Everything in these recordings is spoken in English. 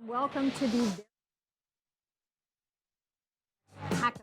Welcome to the hack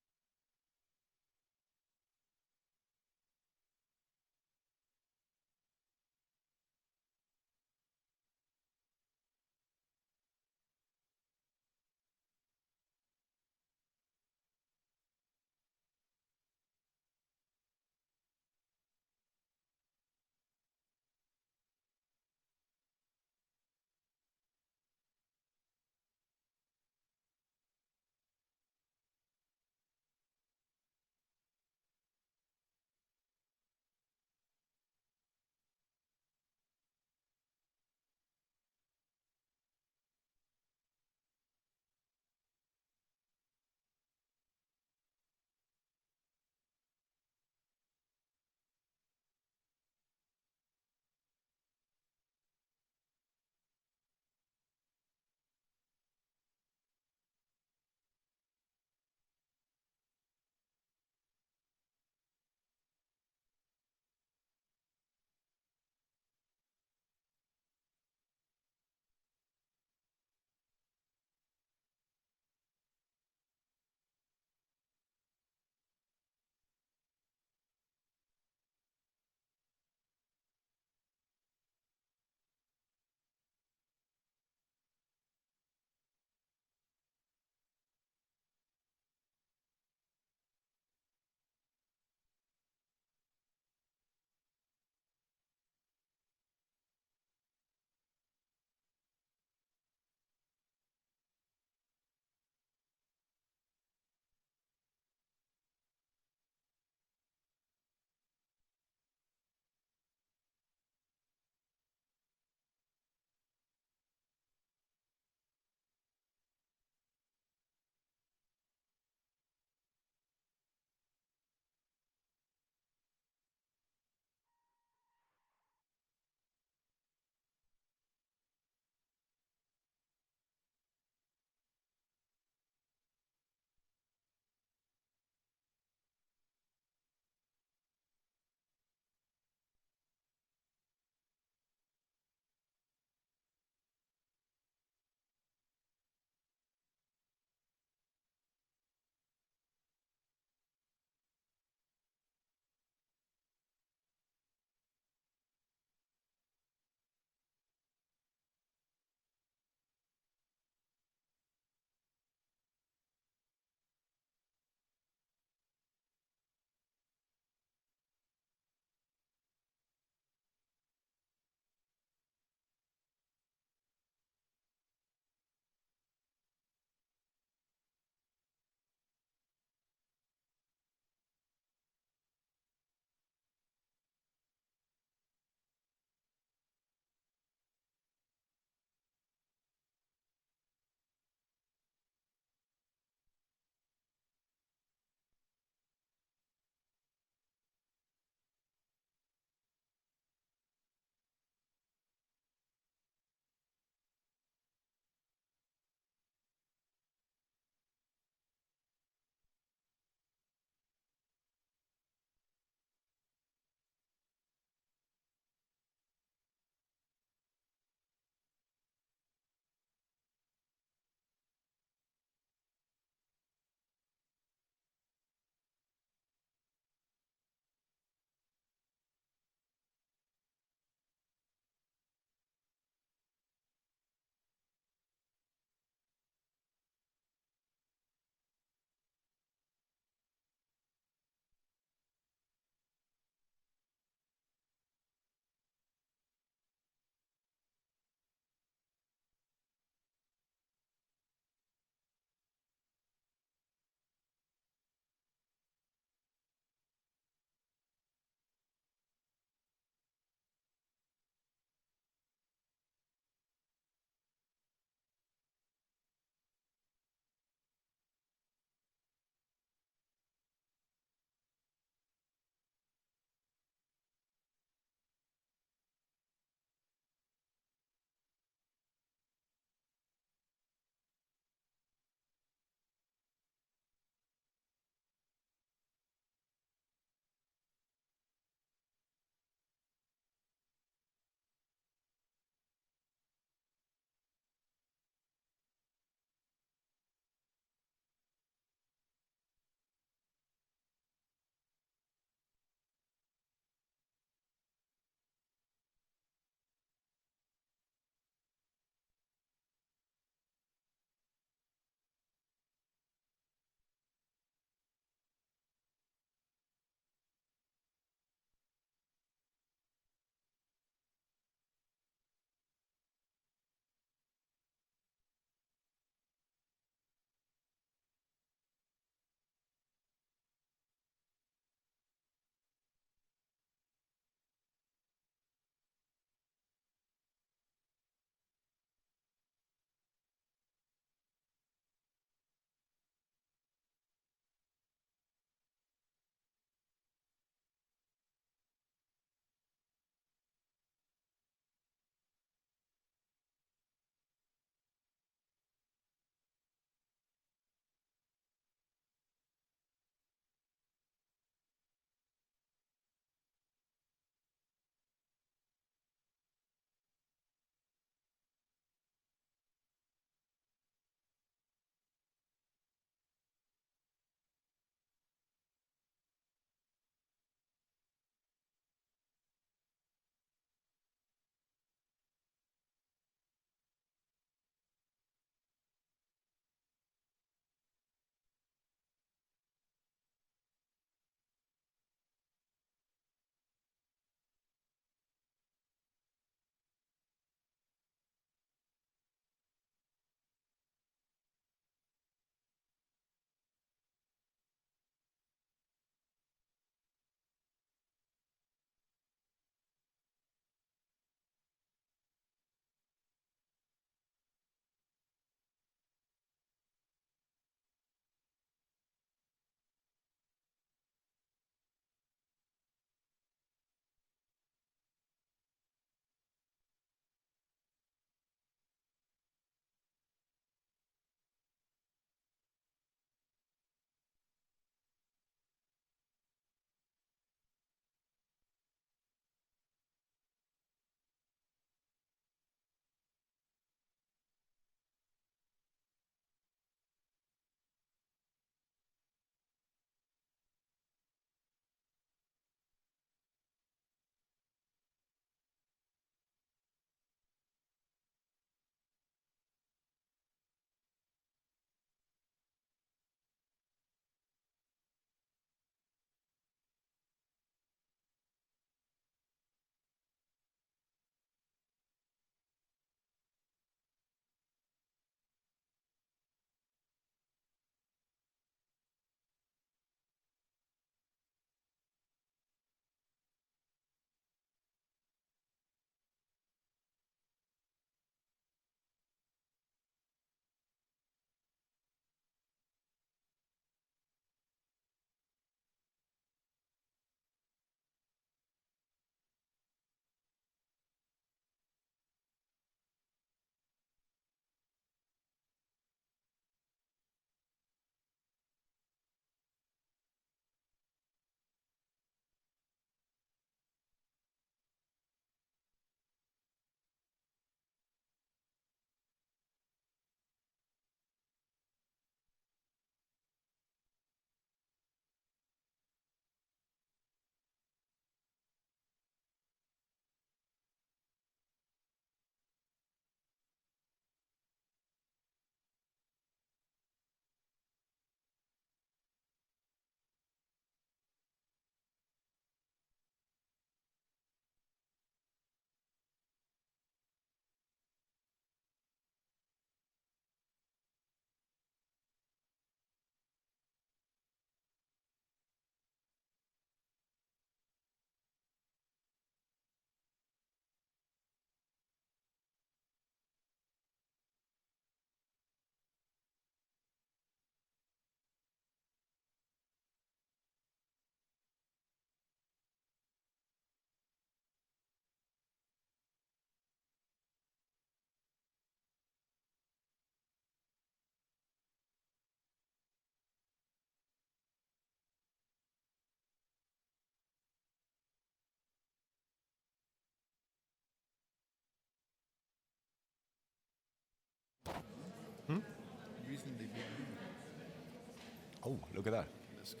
Oh, look at that. Let's go.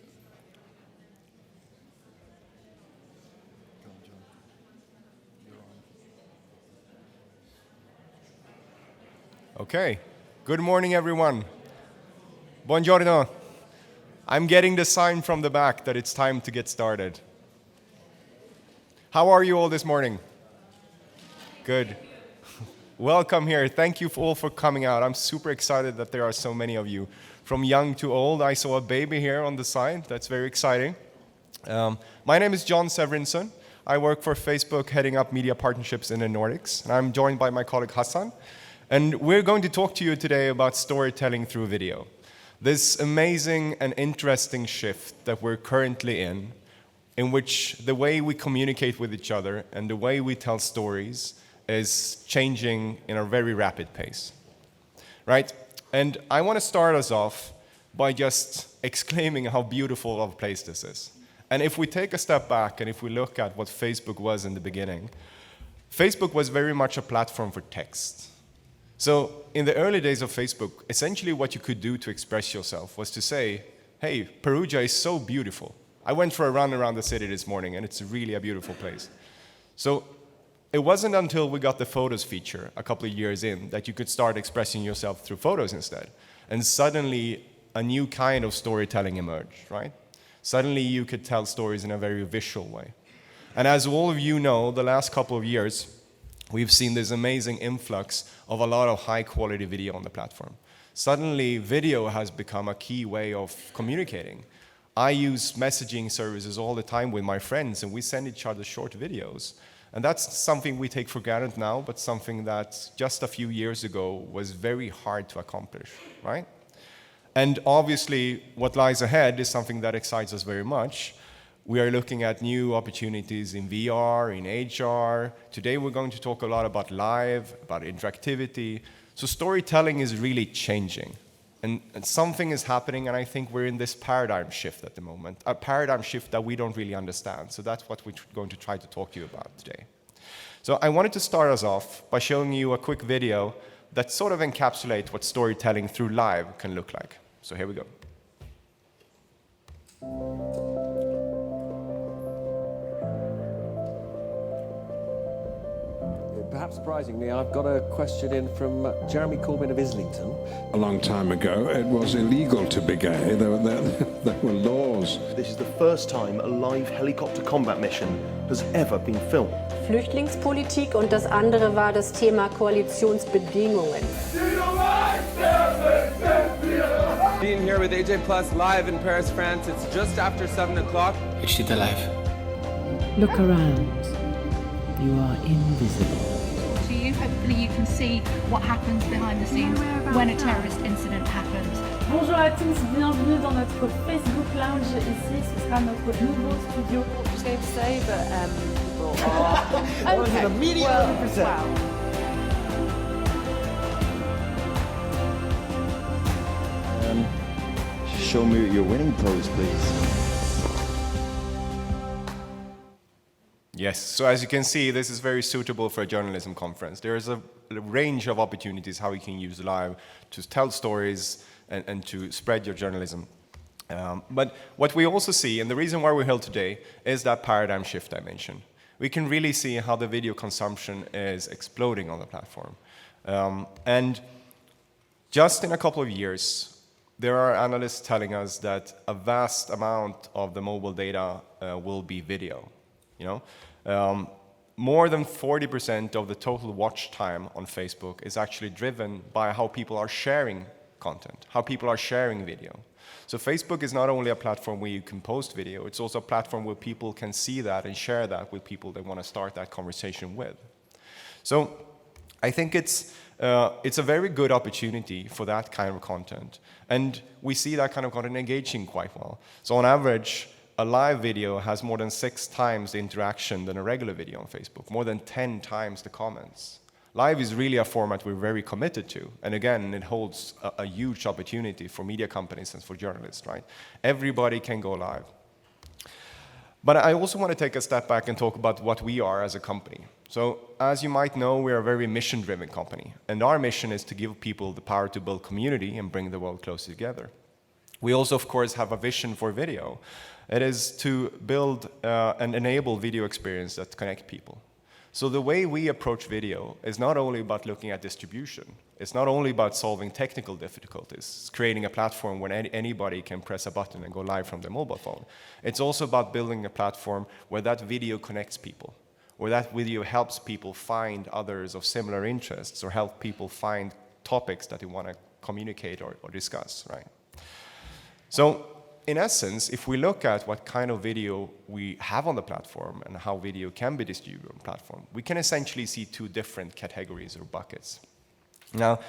Go on, John. You're on. Okay. Good morning, everyone. Buongiorno. I'm getting the sign from the back that it's time to get started. How are you all this morning? Good. Welcome here. Thank you all for coming out. I'm super excited that there are so many of you. From young to old, I saw a baby here on the side. That's very exciting. My name is John Severinson. I work for Facebook, heading up media partnerships in the Nordics. And I'm joined by my colleague Hassan. And we're going to talk to you today about storytelling through video. This amazing and interesting shift that we're currently in which the way we communicate with each other and the way we tell stories is changing in a very rapid pace, right? And I want to start us off by just exclaiming how beautiful of a place this is. And if we take a step back and if we look at what Facebook was in the beginning, Facebook was very much a platform for text. So in the early days of Facebook, essentially what you could do to express yourself was to say, hey, Perugia is so beautiful. I went for a run around the city this morning and it's really a beautiful place. So it wasn't until we got the photos feature a couple of years in that you could start expressing yourself through photos instead. And suddenly a new kind of storytelling emerged, right? Suddenly you could tell stories in a very visual way. And as all of you know, the last couple of years, we've seen this amazing influx of a lot of high-quality video on the platform. Suddenly, video has become a key way of communicating. I use messaging services all the time with my friends, and we send each other short videos. And that's something we take for granted now, but something that just a few years ago was very hard to accomplish, right? And obviously, what lies ahead is something that excites us very much. We are looking at new opportunities in VR, in HR. Today we're going to talk a lot about live, about interactivity. So storytelling is really changing. And something is happening, and I think we're in this paradigm shift at the moment, a paradigm shift that we don't really understand. So that's what we're going to try to talk to you about today. So I wanted to start us off by showing you a quick video that sort of encapsulates what storytelling through live can look like. So here we go. Perhaps surprisingly, I've got a question in from Jeremy Corbyn of Islington. A long time ago, it was illegal to be gay. There were laws. This is the first time a live helicopter combat mission has ever been filmed. Flüchtlingspolitik und das andere war das Thema Koalitionsbedingungen. Being here with AJ Plus live in Paris, France. It's just after 7 o'clock. HT live. Look around. You are invisible. Hopefully you can see what happens behind the scenes when a terrorist incident happens. Bonjour à tous, bienvenue dans notre Facebook Lounge. Ici, ce sera notre nouveau studio. Just going to say that people are... Okay, wow. Show me your winning pose, please. Yes, so as you can see, this is very suitable for a journalism conference. There is a range of opportunities how you can use live to tell stories and to spread your journalism. But what we also see, and the reason why we're here today, is that paradigm shift I mentioned. We can really see how the video consumption is exploding on the platform. And just in a couple of years, there are analysts telling us that a vast amount of the mobile data will be video. You know, more than 40% of the total watch time on Facebook is actually driven by how people are sharing content, how people are sharing video. So Facebook is not only a platform where you can post video, it's also a platform where people can see that and share that with people they want to start that conversation with. So I think it's a very good opportunity for that kind of content. And we see that kind of content engaging quite well. So on average, a live video has more than 6 times the interaction than a regular video on Facebook, more than 10 times the comments. Live is really a format we're very committed to. And again, it holds a huge opportunity for media companies and for journalists, right? Everybody can go live. But I also want to take a step back and talk about what we are as a company. So as you might know, we are a very mission-driven company. And our mission is to give people the power to build community and bring the world closer together. We also, of course, have a vision for video. It is to build and enable video experience that connect people. So the way we approach video is not only about looking at distribution. It's not only about solving technical difficulties, creating a platform where anybody can press a button and go live from their mobile phone. It's also about building a platform where that video connects people, where that video helps people find others of similar interests or help people find topics that they want to communicate or discuss, right? So in essence, if we look at what kind of video we have on the platform and how video can be distributed on the platform, we can essentially see two different categories or buckets. Now,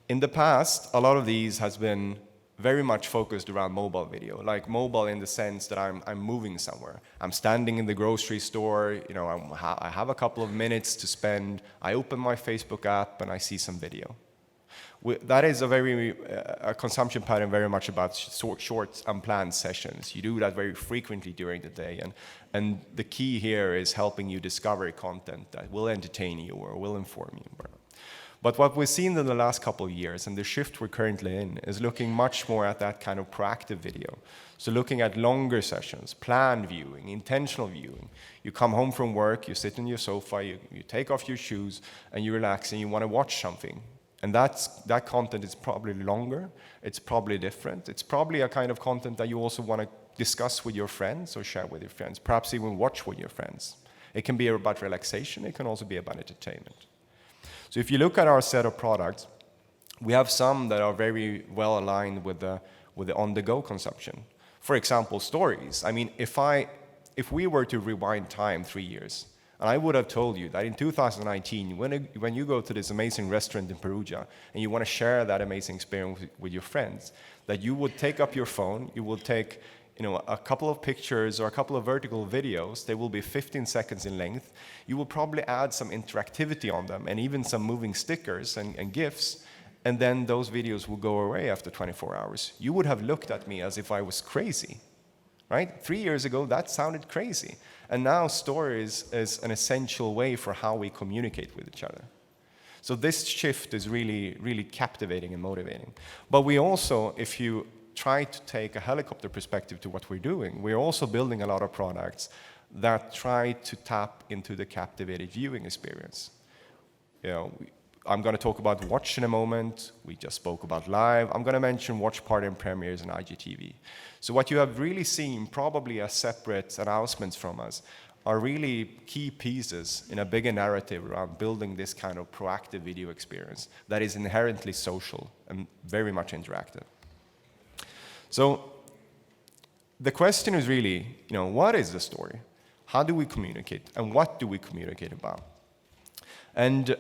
in the past, a lot of these has been very much focused around mobile video, like mobile in the sense that I'm moving somewhere. I'm standing in the grocery store, you know, I have a couple of minutes to spend, I open my Facebook app and I see some video. That is a consumption pattern very much about short unplanned sessions. You do that very frequently during the day, and the key here is helping you discover content that will entertain you or will inform you. But what we've seen in the last couple of years, and the shift we're currently in, is looking much more at that kind of proactive video. So looking at longer sessions, planned viewing, intentional viewing. You come home from work, you sit on your sofa, you take off your shoes, and you relax, and you want to watch something. And that content is probably longer, it's probably different, it's probably a kind of content that you also want to discuss with your friends or share with your friends, perhaps even watch with your friends. It can be about relaxation, it can also be about entertainment. So if you look at our set of products, we have some that are very well aligned with the on-the-go consumption. For example, stories. I mean, if we were to rewind time 3 years, and I would have told you that in 2019, when you go to this amazing restaurant in Perugia and you want to share that amazing experience with your friends, that you would take up your phone, you will take a couple of pictures or a couple of vertical videos. They will be 15 seconds in length. You will probably add some interactivity on them and even some moving stickers and GIFs, and then those videos will go away after 24 hours. You would have looked at me as if I was crazy. Right? 3 years ago, that sounded crazy. And now stories is an essential way for how we communicate with each other. So this shift is really, really captivating and motivating. But we also, if you try to take a helicopter perspective to what we're doing, we're also building a lot of products that try to tap into the captivated viewing experience. I'm going to talk about Watch in a moment. We just spoke about Live. I'm going to mention Watch Party and Premieres and IGTV. So what you have really seen, probably as separate announcements from us, are really key pieces in a bigger narrative around building this kind of proactive video experience that is inherently social and very much interactive. So the question is really, what is the story? How do we communicate? And what do we communicate about? And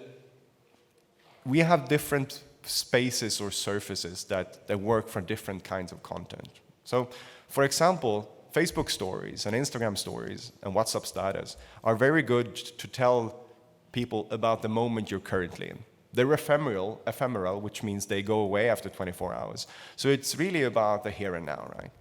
we have different spaces or surfaces that work for different kinds of content. So, for example, Facebook stories and Instagram stories and WhatsApp status are very good to tell people about the moment you're currently in. They're ephemeral, which means they go away after 24 hours. So it's really about the here and now, right?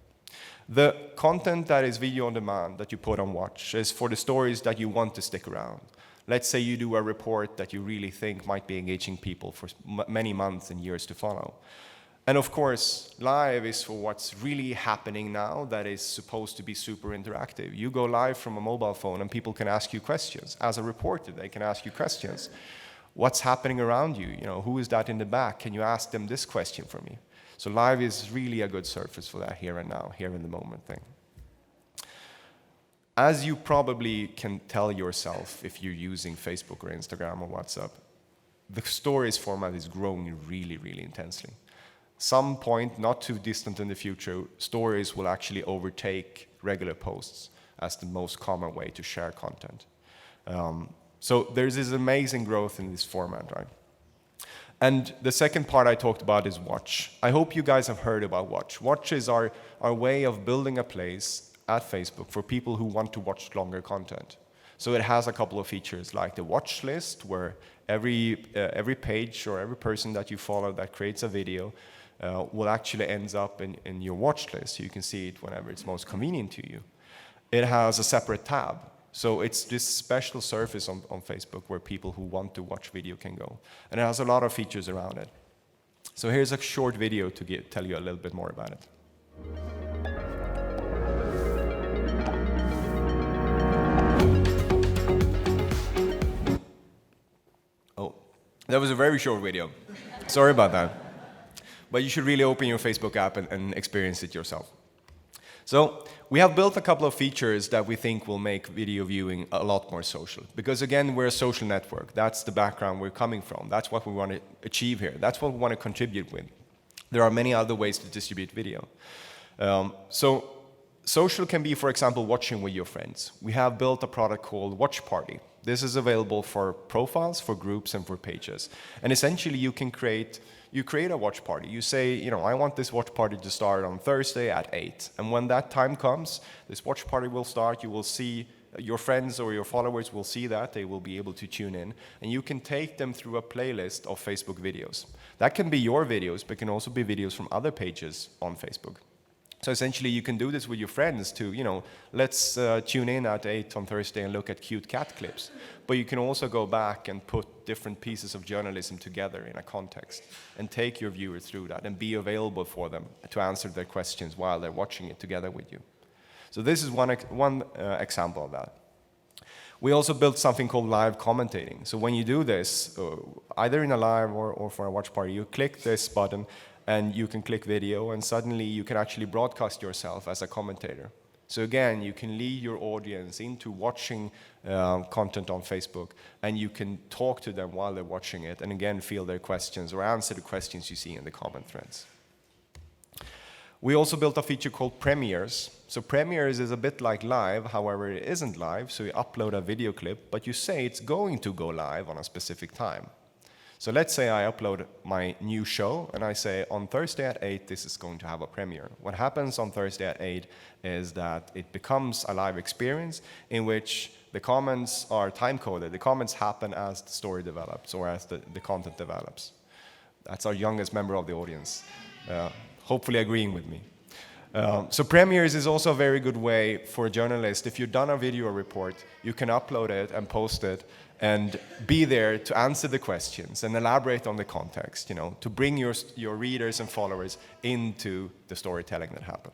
The content that is video on demand that you put on Watch is for the stories that you want to stick around. Let's say you do a report that you really think might be engaging people for many months and years to follow. And of course, Live is for what's really happening now that is supposed to be super interactive. You go live from a mobile phone and people can ask you questions. As a reporter, they can ask you questions. What's happening around you? Who is that in the back? Can you ask them this question for me? So Live is really a good surface for that here and now, here in the moment thing. As you probably can tell yourself if you're using Facebook or Instagram or WhatsApp, the stories format is growing really, really intensely. Some point, not too distant in the future, stories will actually overtake regular posts as the most common way to share content. So there's this amazing growth in this format, right? And the second part I talked about is Watch. I hope you guys have heard about Watch. Watch is our way of building a place at Facebook for people who want to watch longer content. So it has a couple of features like the watch list, where every page or every person that you follow that creates a video will actually end up in your watch list. So you can see it whenever it's most convenient to you. It has a separate tab. So it's this special surface on Facebook where people who want to watch video can go. And it has a lot of features around it. So here's a short video to tell you a little bit more about it. Oh, that was a very short video. Sorry about that. But you should really open your Facebook app and experience it yourself. So we have built a couple of features that we think will make video viewing a lot more social. Because again, we're a social network. That's the background we're coming from. That's what we want to achieve here. That's what we want to contribute with. There are many other ways to distribute video. So social can be, for example, watching with your friends. We have built a product called Watch Party. This is available for profiles, for groups, and for pages. And essentially, you create a watch party. You say, I want this watch party to start on Thursday at 8. And when that time comes, this watch party will start. You will see, your friends or your followers will see that. They will be able to tune in. And you can take them through a playlist of Facebook videos. That can be your videos, but can also be videos from other pages on Facebook. So essentially, you can do this with your friends to, let's tune in at 8 on Thursday and look at cute cat clips. But you can also go back and put different pieces of journalism together in a context and take your viewers through that and be available for them to answer their questions while they're watching it together with you. So this is one example of that. We also built something called live commentating. So when you do this, either in a live or for a watch party, you click this button and you can click video, and suddenly you can actually broadcast yourself as a commentator. So again, you can lead your audience into watching content on Facebook, and you can talk to them while they're watching it, and again, field their questions or answer the questions you see in the comment threads. We also built a feature called Premieres. So Premieres is a bit like live, however, it isn't live, so you upload a video clip, but you say it's going to go live on a specific time. So let's say I upload my new show and I say on Thursday at 8 this is going to have a premiere. What happens on Thursday at 8 is that it becomes a live experience in which the comments are time-coded. The comments happen as the story develops or as the content develops. That's our youngest member of the audience, hopefully agreeing with me. So Premieres is also a very good way for a journalist. If you've done a video report, you can upload it and post it and be there to answer the questions and elaborate on the context, to bring your readers and followers into the storytelling that happened.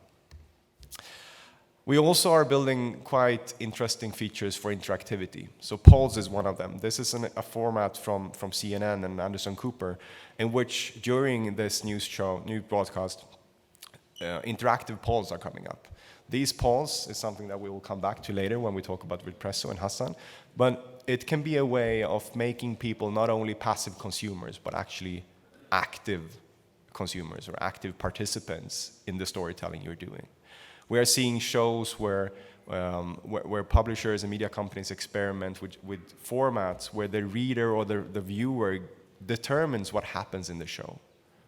We also are building quite interesting features for interactivity. So polls is one of them. This is a format from CNN and Anderson Cooper in which during this news broadcast, interactive polls are coming up. These polls is something that we will come back to later when we talk about Vidpresso and Hassan, but it can be a way of making people not only passive consumers, but actually active consumers or active participants in the storytelling you're doing. We are seeing shows where publishers and media companies experiment with formats where the reader or the viewer determines what happens in the show.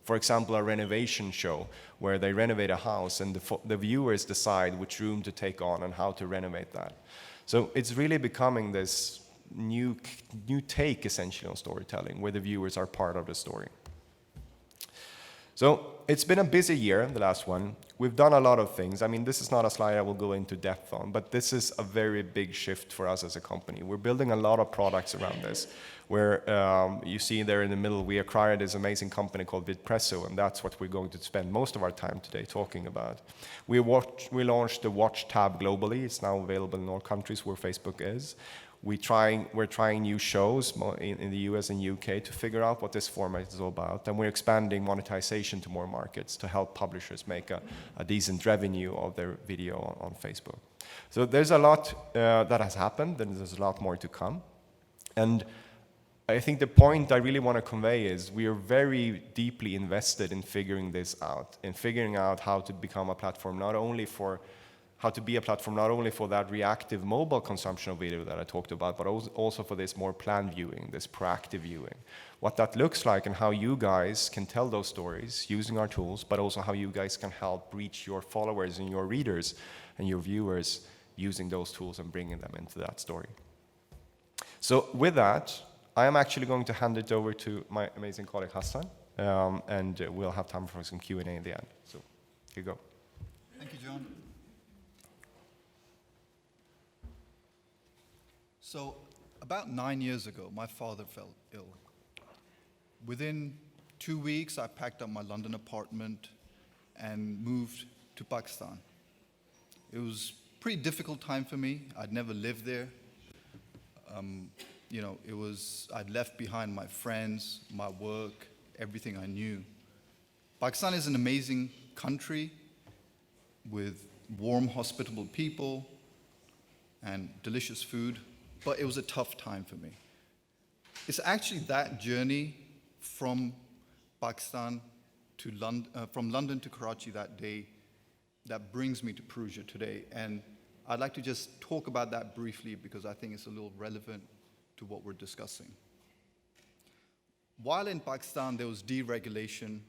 For example, a renovation show where they renovate a house and the viewers decide which room to take on and how to renovate that. So it's really becoming this new take essentially on storytelling where the viewers are part of the story. So it's been a busy year, the last one. We've done a lot of things. I mean, this is not a slide I will go into depth on, but this is a very big shift for us as a company. We're building a lot of products around this, where you see there in the middle, we acquired this amazing company called Vidpresso, and that's what we're going to spend most of our time today talking about. We launched the Watch tab globally. It's now available in all countries where Facebook is. We're trying new shows in the US and UK to figure out what this format is all about. And we're expanding monetization to more markets to help publishers make a decent revenue of their video on Facebook. So there's a lot that has happened, and there's a lot more to come. And I think the point I really want to convey is we are very deeply invested in figuring this out, in figuring out how to become a platform not only for that reactive mobile consumption of video that I talked about, but also for this more planned viewing, this proactive viewing. What that looks like and how you guys can tell those stories using our tools, but also how you guys can help reach your followers and your readers and your viewers using those tools and bringing them into that story. So with that, I am actually going to hand it over to my amazing colleague Hassan, and we'll have time for some Q&A in the end. So here you go. Thank you, John. So, about 9 years ago, my father fell ill. Within 2 weeks, I packed up my London apartment and moved to Pakistan. It was a pretty difficult time for me. I'd never lived there. I'd left behind my friends, my work, everything I knew. Pakistan is an amazing country with warm, hospitable people and delicious food, but it was a tough time for me. It's actually that journey from Pakistan to from London to Karachi that day that brings me to Perugia today. And I'd like to just talk about that briefly because I think it's a little relevant to what we're discussing. While in Pakistan, there was deregulation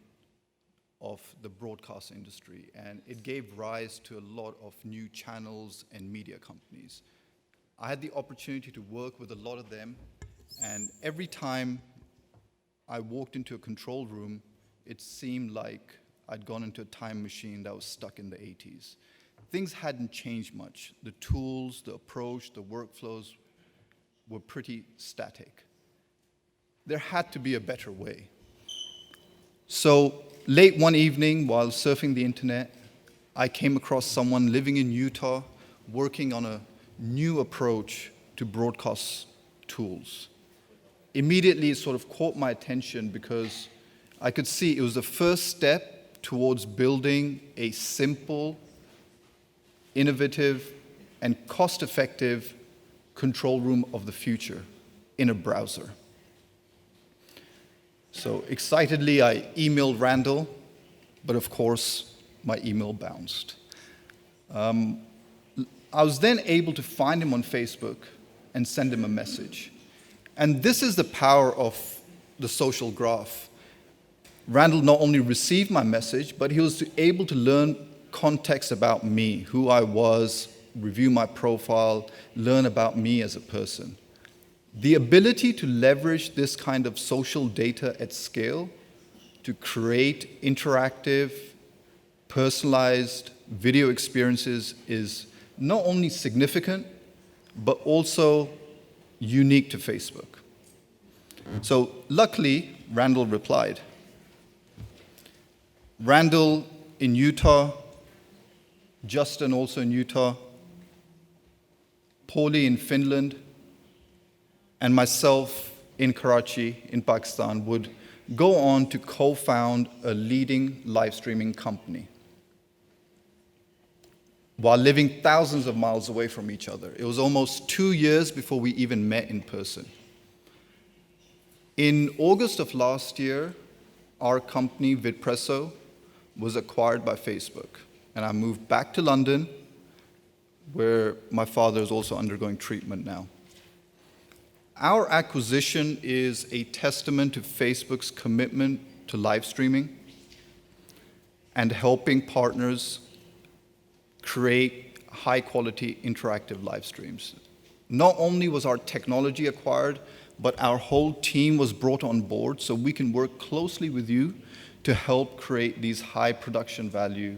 of the broadcast industry, and it gave rise to a lot of new channels and media companies. I had the opportunity to work with a lot of them, and every time I walked into a control room, it seemed like I'd gone into a time machine that was stuck in the 80s. Things hadn't changed much. The tools, the approach, the workflows were pretty static. There had to be a better way. So late one evening, while surfing the internet, I came across someone living in Utah working on a new approach to broadcast tools. Immediately, it sort of caught my attention because I could see it was the first step towards building a simple, innovative, and cost-effective control room of the future in a browser. So excitedly, I emailed Randall, but of course, my email bounced. I was then able to find him on Facebook and send him a message. And this is the power of the social graph. Randall not only received my message, but he was able to learn context about me, who I was, review my profile, learn about me as a person. The ability to leverage this kind of social data at scale to create interactive, personalized video experiences is not only significant, but also unique to Facebook. So luckily, Randall replied. Randall in Utah, Justin also in Utah, Paulie in Finland, and myself in Karachi, in Pakistan, would go on to co-found a leading live streaming company while living thousands of miles away from each other. It was almost 2 years before we even met in person. In August of last year, our company, Vidpresso, was acquired by Facebook, and I moved back to London, where my father is also undergoing treatment now. Our acquisition is a testament to Facebook's commitment to live streaming and helping partners create high-quality interactive live streams. Not only was our technology acquired, but our whole team was brought on board so we can work closely with you to help create these high production value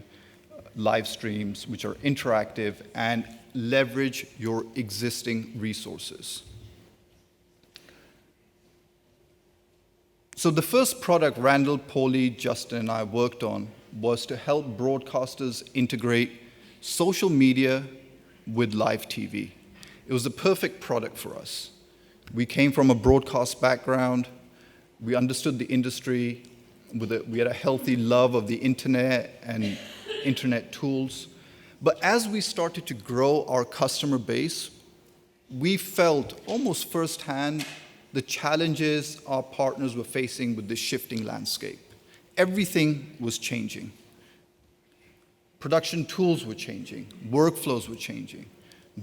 live streams which are interactive and leverage your existing resources. So the first product Randall, Paulie, Justin, and I worked on was to help broadcasters integrate social media with live TV. It was the perfect product for us. We came from a broadcast background. We understood the industry. We had a healthy love of the internet and internet tools. But as we started to grow our customer base, we felt almost firsthand the challenges our partners were facing with this shifting landscape. Everything was changing. Production tools were changing, workflows were changing,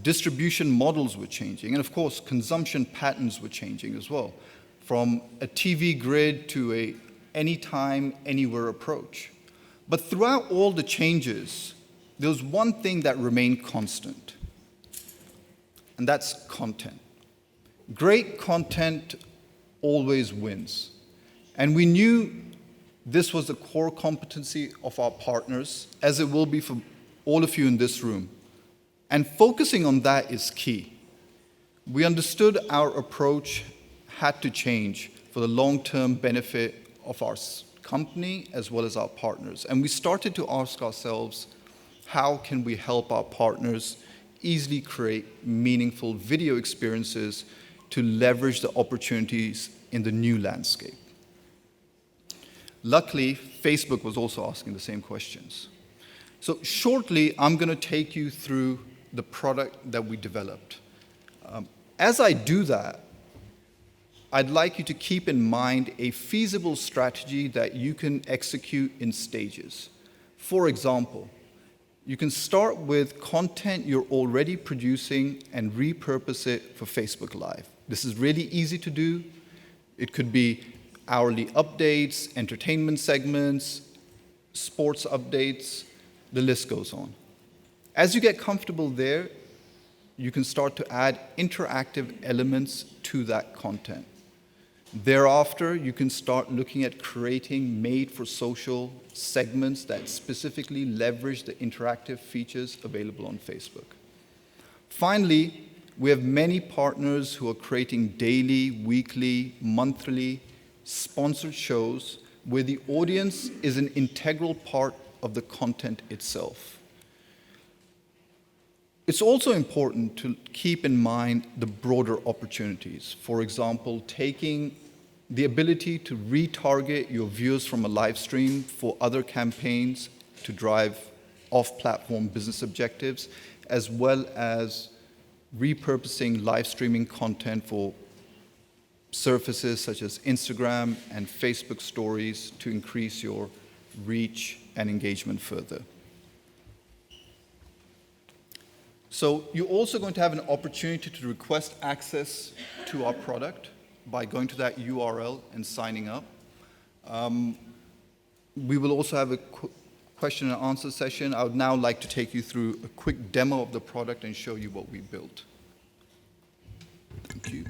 distribution models were changing, and of course, consumption patterns were changing as well, from a TV grid to a anytime, anywhere approach. But throughout all the changes, there was one thing that remained constant, and that's content. Great content always wins. And we knew this was the core competency of our partners, as it will be for all of you in this room. And focusing on that is key. We understood our approach had to change for the long-term benefit of our company as well as our partners. And we started to ask ourselves, how can we help our partners easily create meaningful video experiences to leverage the opportunities in the new landscape. Luckily, Facebook was also asking the same questions. So shortly, I'm going to take you through the product that we developed. As I do that, I'd like you to keep in mind a feasible strategy that you can execute in stages. For example, you can start with content you're already producing and repurpose it for Facebook Live. This is really easy to do. It could be hourly updates, entertainment segments, sports updates, the list goes on. As you get comfortable there, you can start to add interactive elements to that content. Thereafter, you can start looking at creating made-for-social segments that specifically leverage the interactive features available on Facebook. Finally, we have many partners who are creating daily, weekly, monthly, sponsored shows where the audience is an integral part of the content itself. It's also important to keep in mind the broader opportunities. For example, taking the ability to retarget your viewers from a live stream for other campaigns to drive off-platform business objectives, as well as repurposing live streaming content for surfaces such as Instagram and Facebook stories to increase your reach and engagement further. So you're also going to have an opportunity to request access to our product by going to that URL and signing up. We will also have a question and answer session. I would now like to take you through a quick demo of the product and show you what we built. Thank you.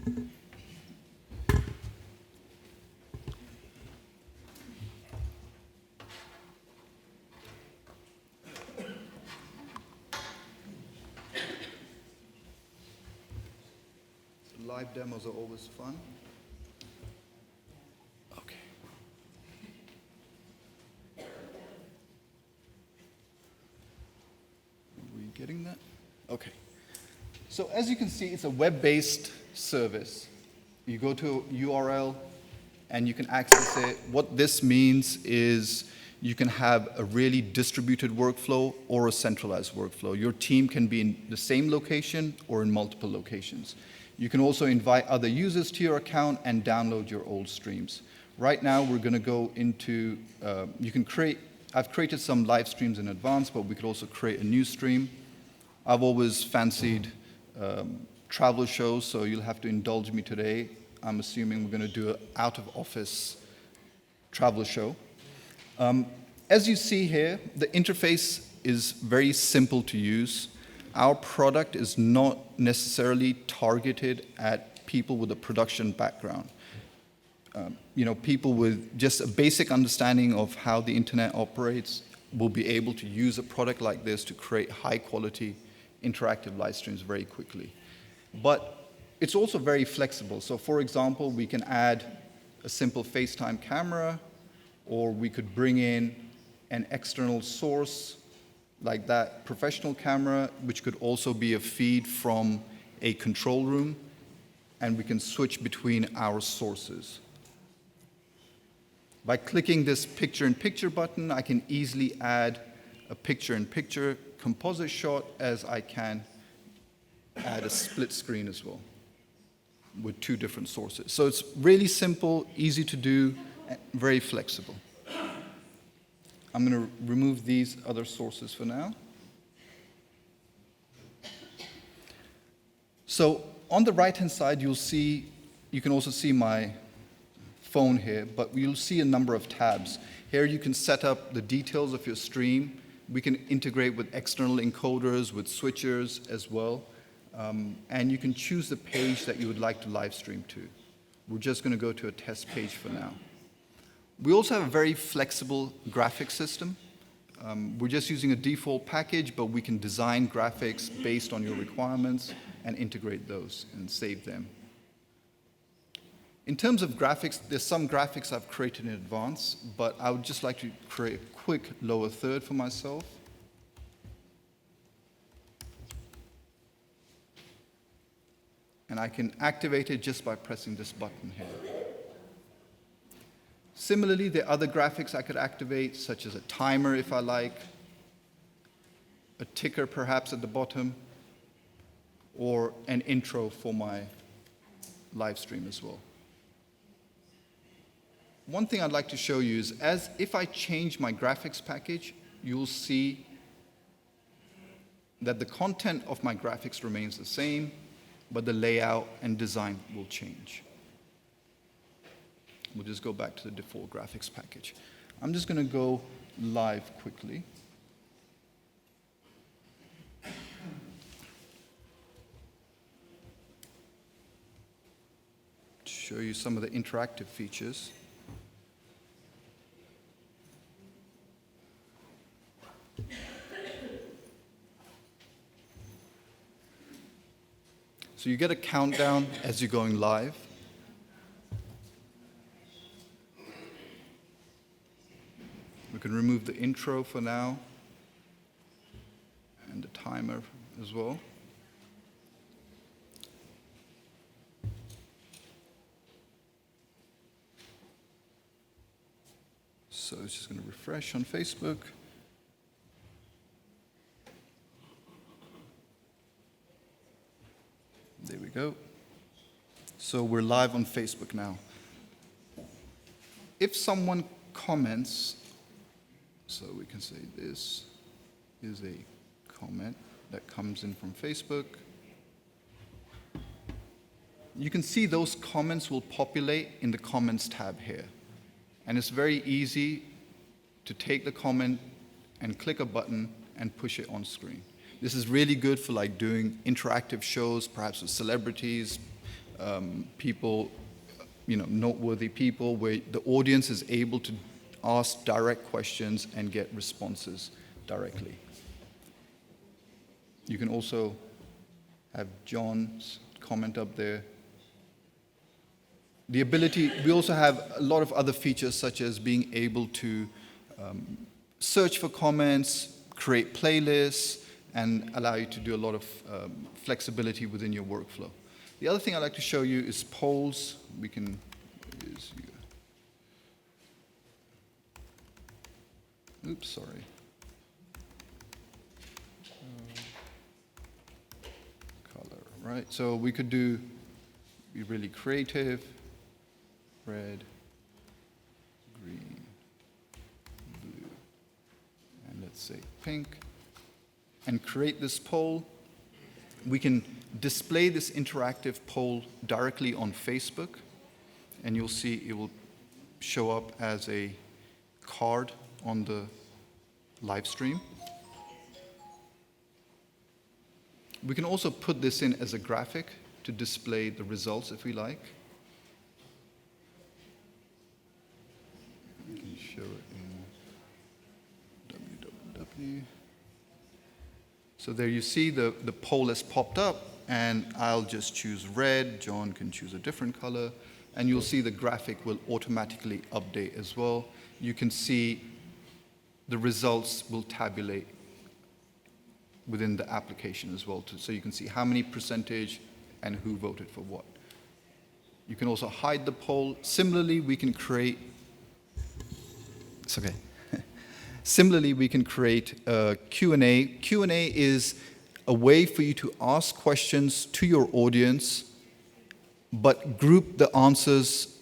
Live demos are always fun. Okay. Are we getting that? Okay. So as you can see, it's a web-based service. You go to a URL and you can access it. What this means is you can have a really distributed workflow or a centralized workflow. Your team can be in the same location or in multiple locations. You can also invite other users to your account and download your old streams. Right now, we're going to go into, I've created some live streams in advance, but we could also create a new stream. I've always fancied travel shows, so you'll have to indulge me today. I'm assuming we're going to do an out-of-office travel show. As you see here, the interface is very simple to use. Our product is not necessarily targeted at people with a production background. People with just a basic understanding of how the internet operates will be able to use a product like this to create high-quality interactive live streams very quickly. But it's also very flexible. So for example, we can add a simple FaceTime camera, or we could bring in an external source like that professional camera, which could also be a feed from a control room, and we can switch between our sources. By clicking this picture-in-picture button, I can easily add a picture-in-picture composite shot, as I can add a split screen as well with two different sources. So it's really simple, easy to do, and very flexible. I'm going to remove these other sources for now. So on the right-hand side, you can also see my phone here, but you'll see a number of tabs. Here you can set up the details of your stream. We can integrate with external encoders, with switchers as well. And you can choose the page that you would like to live stream to. We're just going to go to a test page for now. We also have a very flexible graphics system. We're just using a default package, but we can design graphics based on your requirements and integrate those and save them. In terms of graphics, there's some graphics I've created in advance, but I would just like to create a quick lower third for myself. And I can activate it just by pressing this button here. Similarly, there are other graphics I could activate, such as a timer if I like, a ticker perhaps at the bottom, or an intro for my live stream as well. One thing I'd like to show you is if I change my graphics package, you'll see that the content of my graphics remains the same, but the layout and design will change. We'll just go back to the default graphics package. I'm just going to go live quickly. To show you some of the interactive features. So you get a countdown as you're going live. We can remove the intro for now, and the timer as well. So it's just going to refresh on Facebook. There we go. So we're live on Facebook now. If someone comments, so we can say this is a comment that comes in from Facebook. You can see those comments will populate in the comments tab here. And it's very easy to take the comment and click a button and push it on screen. This is really good for like doing interactive shows, perhaps with celebrities, people, noteworthy people, where the audience is able to ask direct questions and get responses directly. You can also have John's comment up there. We also have a lot of other features such as being able to search for comments, create playlists, and allow you to do a lot of flexibility within your workflow. The other thing I'd like to show you is polls. We can use, oops, sorry. Color, right? So we could be really creative. Red, green, blue, and let's say pink. And create this poll. We can display this interactive poll directly on Facebook, and you'll see it will show up as a card on the live stream. We can also put this in as a graphic to display the results if we like. We can show it in www. So there you see the poll has popped up, and I'll just choose red. John can choose a different color, and you'll see the graphic will automatically update as well. You can see the results will tabulate within the application as well, so you can see how many percentage and who voted for what. You can also hide the poll. Similarly, we can create, it's okay. Similarly, we can create a Q&A. Q&A is a way for you to ask questions to your audience, but group the answers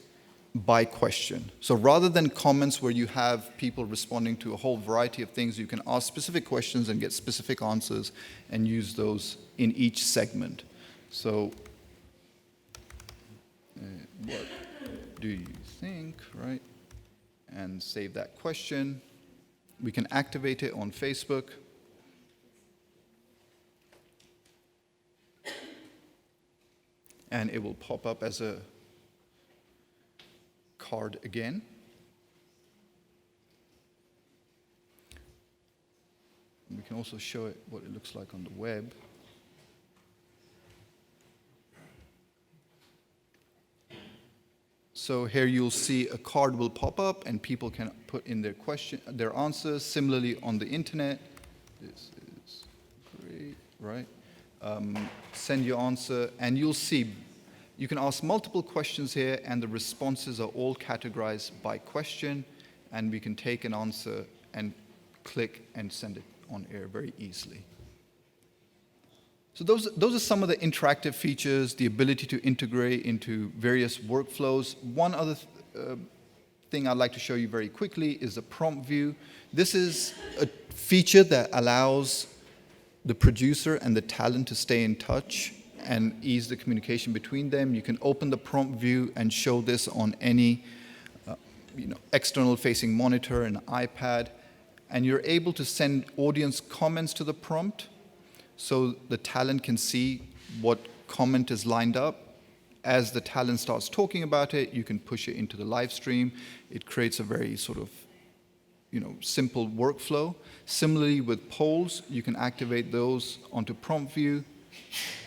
by question. So rather than comments where you have people responding to a whole variety of things, you can ask specific questions and get specific answers and use those in each segment. So, what do you think, right? And save that question. We can activate it on Facebook. And it will pop up as a card again. And we can also show it what it looks like on the web. So here you'll see a card will pop up and people can put in their answers. Similarly on the internet, this is great, right? send your answer, and you'll see you can ask multiple questions here, and the responses are all categorized by question, and we can take an answer and click and send it on air very easily. So those are some of the interactive features, the ability to integrate into various workflows. One other thing I'd like to show you very quickly is the prompt view. This is a feature that allows the producer and the talent to stay in touch and ease the communication between them. You can open the prompt view and show this on any external-facing monitor, an iPad, and you're able to send audience comments to the prompt, so the talent can see what comment is lined up. As the talent starts talking about it, you can push it into the live stream. It creates a very sort of simple workflow. Similarly with polls, you can activate those onto prompt view,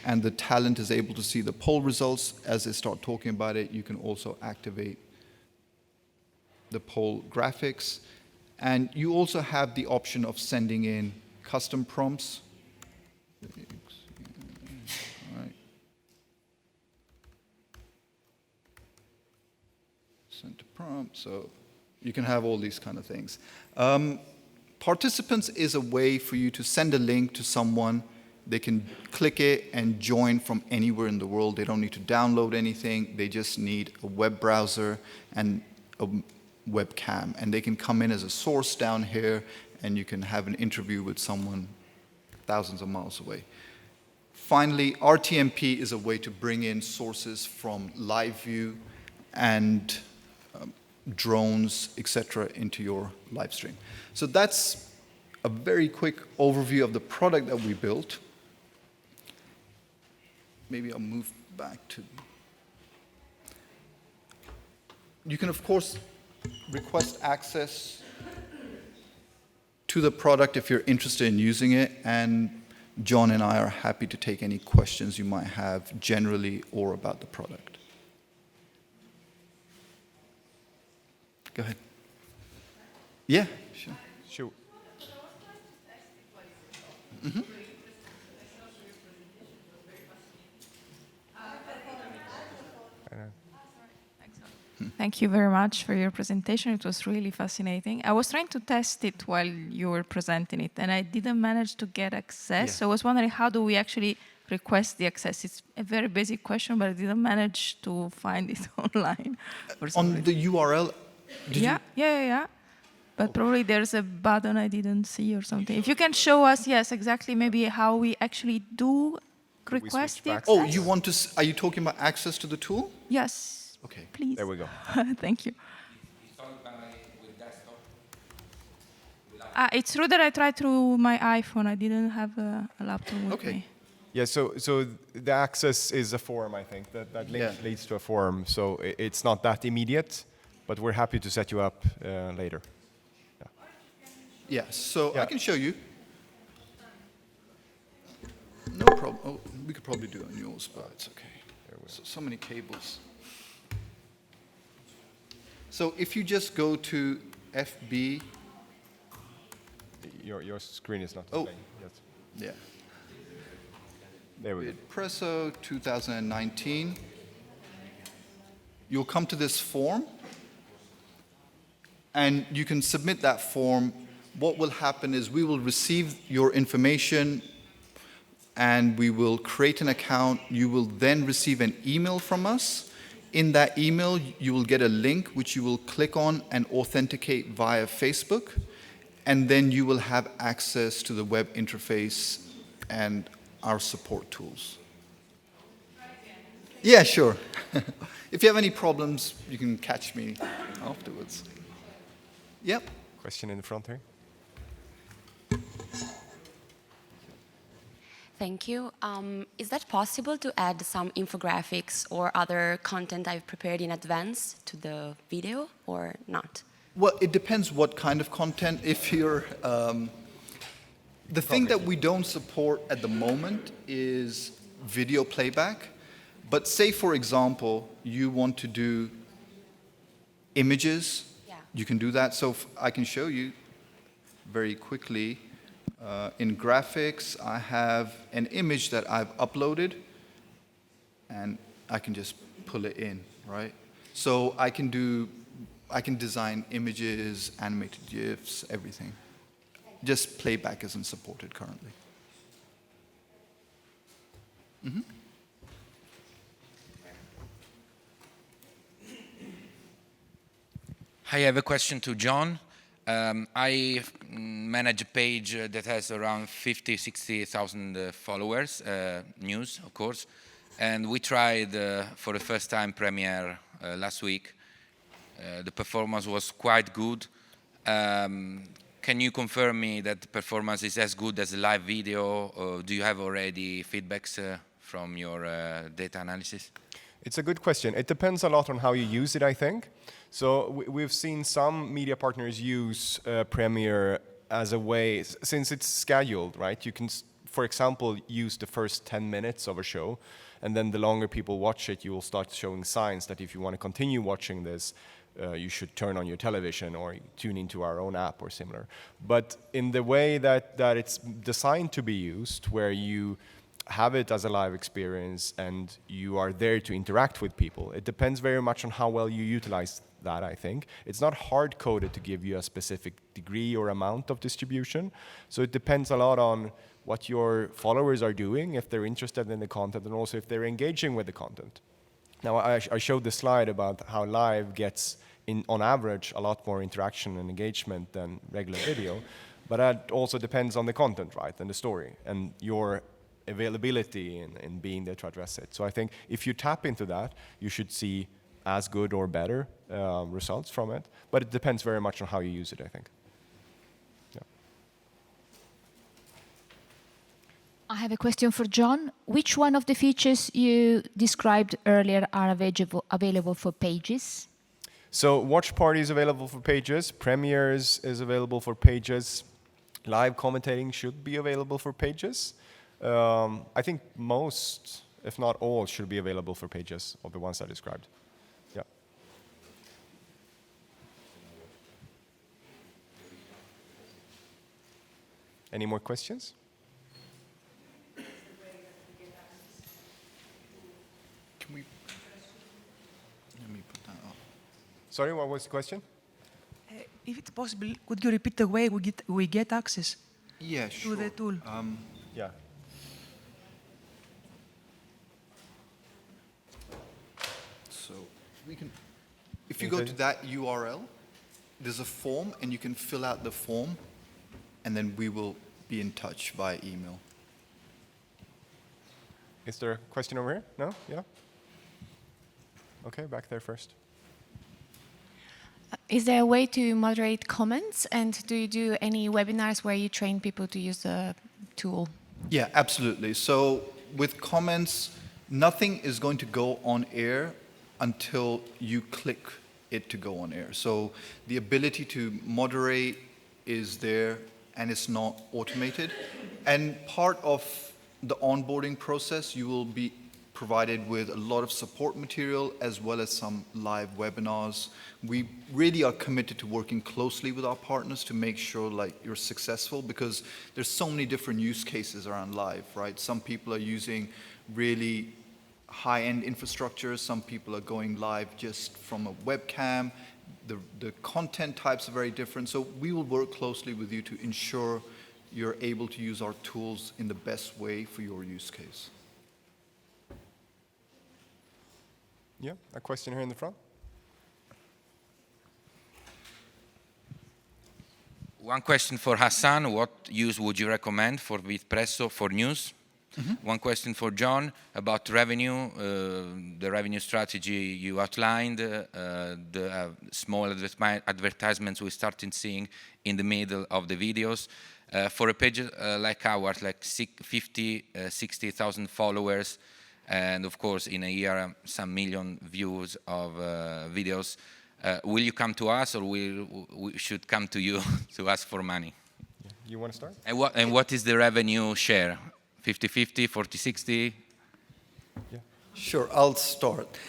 and the talent is able to see the poll results. As they start talking about it, you can also activate the poll graphics. And you also have the option of sending in custom prompts. Right. Send to prompt, so you can have all these kind of things. Participants is a way for you to send a link to someone. They can click it and join from anywhere in the world. They don't need to download anything. They just need a web browser and a webcam. And they can come in as a source down here, and you can have an interview with someone thousands of miles away. Finally, RTMP is a way to bring in sources from live view and drones, etc., into your live stream. So that's a very quick overview of the product that we built. Maybe I'll move back to... You can, of course, request access to the product if you're interested in using it, and John and I are happy to take any questions you might have generally or about the product. Go ahead. Yeah, sure. Sure. Mm-hmm. Thank you very much for your presentation. It was really fascinating. I was trying to test it while you were presenting it, and I didn't manage to get access. Yeah. So I was wondering, how do we actually request the access? It's a very basic question, but I didn't manage to find it online. On the URL? Yeah. But probably there's a button I didn't see or something. If you can show us, yes, exactly, maybe how we actually do request the access. Oh, you want to? Are you talking about access to the tool? Yes. Okay. Please. There we go. Thank you. It's true that I tried through my iPhone. I didn't have a laptop with me. Yeah, so the access is a form, I think. That link leads to a form, so it's not that immediate, but we're happy to set you up later. Yeah, so I can show you. No problem. Oh, we could probably do it on yours, but it's okay. So many cables. So if you just go to FB. Your screen is not displaying yet. Yeah. There we go. Presso 2019. You'll come to this form, and you can submit that form. What will happen is we will receive your information, and we will create an account. You will then receive an email from us. In that email, you will get a link which you will click on and authenticate via Facebook, and then you will have access to the web interface and our support tools. Yeah, sure. If you have any problems, you can catch me afterwards. Yep. Question in the front here. Thank you. Is that possible to add some infographics or other content I've prepared in advance to the video or not? Well, it depends what kind of content. If you're... the thing that we don't support at the moment is video playback. But say, for example, you want to do images, you can do that. So I can show you very quickly. In graphics, I have an image that I've uploaded, and I can just pull it in, right? So I can design images, animated GIFs, everything. Just playback isn't supported currently. Mm-hmm. I have a question to John. I manage a page that has around 60,000 followers, news, of course. And we tried for the first time Premiere last week. The performance was quite good. Can you confirm me that the performance is as good as a live video? Or do you have already feedbacks from your data analysis? It's a good question. It depends a lot on how you use it, I think. So we've seen some media partners use Premiere as a way, since it's scheduled, right? You can, for example, use the first 10 minutes of a show, and then the longer people watch it, you will start showing signs that if you want to continue watching this, you should turn on your television or tune into our own app or similar. But in the way that it's designed to be used, where you have it as a live experience and you are there to interact with people, it depends very much on how well you utilize that, I think. It's not hard-coded to give you a specific degree or amount of distribution. So it depends a lot on what your followers are doing, if they're interested in the content, and also if they're engaging with the content. Now, I showed the slide about how live gets, on average, a lot more interaction and engagement than regular video. But that also depends on the content, right, and the story, and your availability in being there to address it. So I think if you tap into that, you should see as good or better results from it. But it depends very much on how you use it, I think. Yeah. I have a question for John. Which one of the features you described earlier are available for Pages? So Watch Party is available for Pages. Premieres is available for Pages. Live commentating should be available for Pages. I think most, if not all, should be available for Pages of the ones I described. Yeah. Any more questions? Can we? Let me put that up. Sorry, what was the question? If it's possible, could you repeat the way we get access to the tool? Yeah. So we can, if you go to that URL, there's a form, and you can fill out the form, and then we will be in touch via email. Is there a question over here? No? Yeah? Okay, back there first. Is there a way to moderate comments, and do you do any webinars where you train people to use the tool? Yeah, absolutely. So with comments, nothing is going to go on air until you click it to go on air. So the ability to moderate is there, and it's not automated. And part of the onboarding process, you will be provided with a lot of support material as well as some live webinars. We really are committed to working closely with our partners to make sure you're successful, because there's so many different use cases around live, right? Some people are using really high-end infrastructure, some people are going live just from a webcam. The content types are very different, so we will work closely with you to ensure you're able to use our tools in the best way for your use case. Yeah, a question here in the front. One question for Hassan. What use would you recommend for Vitpresso for news? Mm-hmm. One question for John about revenue, the revenue strategy you outlined, the small advertisements we started seeing in the middle of the videos. For a page like ours, like 60,000 followers, and of course in a year some million views of videos, will you come to us, or we should come to you to ask for money? You want to start? And what is the revenue share? 50-50, 40-60? Yeah. Sure, I'll start.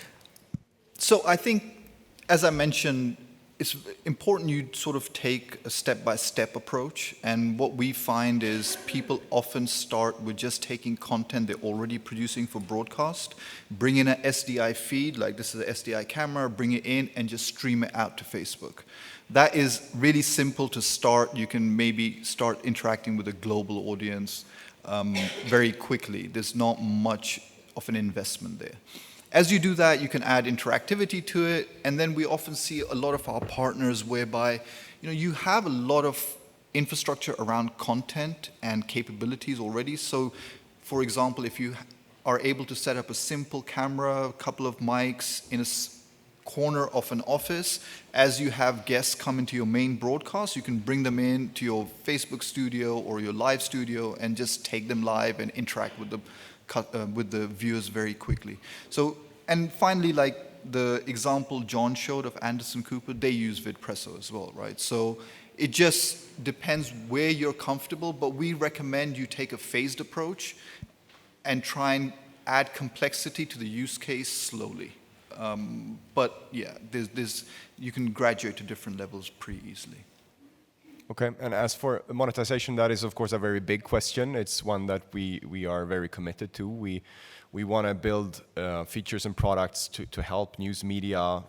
So I think, as I mentioned, it's important you sort of take a step-by-step approach. And what we find is people often start with just taking content they're already producing for broadcast, bring in an SDI feed, like this is an SDI camera, bring it in and just stream it out to Facebook. That is really simple to start. You can maybe start interacting with a global audience very quickly. There's not much of an investment there. As you do that, you can add interactivity to it, and then we often see a lot of our partners whereby you have a lot of infrastructure around content and capabilities already. So, for example, if you are able to set up a simple camera, a couple of mics in a corner of an office, as you have guests come into your main broadcast, you can bring them in to your Facebook studio or your live studio and just take them live and interact with the viewers very quickly. So, and finally, like the example John showed of Anderson Cooper, they use VidPresso as well, right? So it just depends where you're comfortable, but we recommend you take a phased approach and try and add complexity to the use case slowly. But yeah, you can graduate to different levels pretty easily. Okay, and as for monetization, that is of course a very big question. It's one that we are very committed to. We want to build features and products to help news media,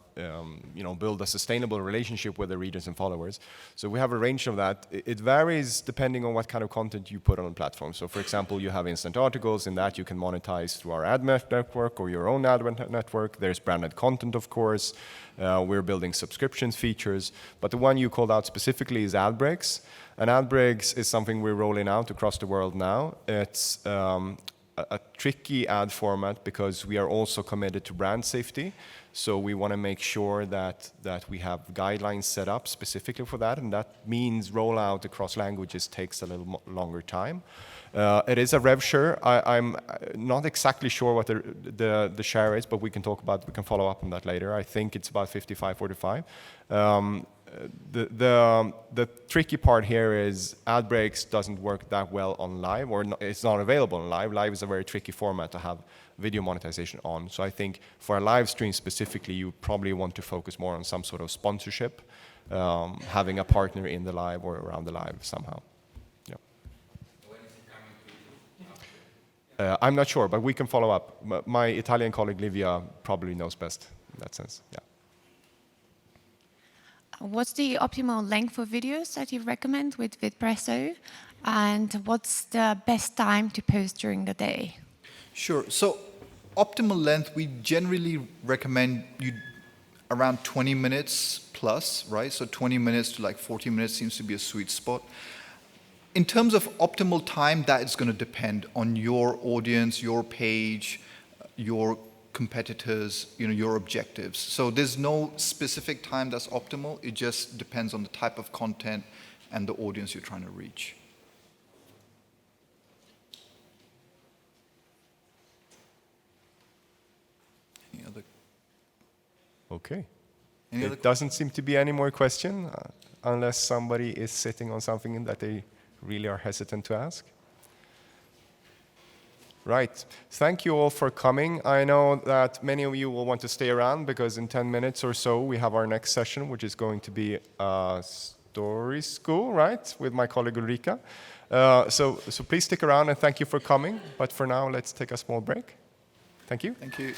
build a sustainable relationship with their readers and followers. So we have a range of that. It varies depending on what kind of content you put on the platform. So for example, you have instant articles. In that you can monetize through our ad network or your own ad network. There's branded content, of course. We're building subscriptions features. But the one you called out specifically is ad breaks. And ad breaks is something we're rolling out across the world now. It's a tricky ad format because we are also committed to brand safety. So we want to make sure that we have guidelines set up specifically for that, and that means rollout across languages takes a little longer time. It is a rev share. I'm not exactly sure what the share is, but we can follow up on that later. I think it's about 55-45. The tricky part here is ad breaks doesn't work that well on live, or it's not available on live. Live is a very tricky format to have video monetization on. So I think for a live stream specifically, you probably want to focus more on some sort of sponsorship, having a partner in the live or around the live somehow. Yeah. I'm not sure, but we can follow up. My Italian colleague Livia probably knows best in that sense. Yeah. What's the optimal length for videos that you recommend with VidPresso? And what's the best time to post during the day? Sure. So optimal length, we generally recommend you around 20 minutes plus, right? So 20 minutes to like 40 minutes seems to be a sweet spot. In terms of optimal time, that is going to depend on your audience, your page, your competitors, your objectives. So there's no specific time that's optimal. It just depends on the type of content and the audience you're trying to reach. Any other? Okay. There doesn't seem to be any more question unless somebody is sitting on something that they really are hesitant to ask. Right. Thank you all for coming. I know that many of you will want to stay around because in 10 minutes or so we have our next session, which is going to be a story school, right, with my colleague Ulrika. So please stick around and thank you for coming. But for now, let's take a small break. Thank you. Thank you.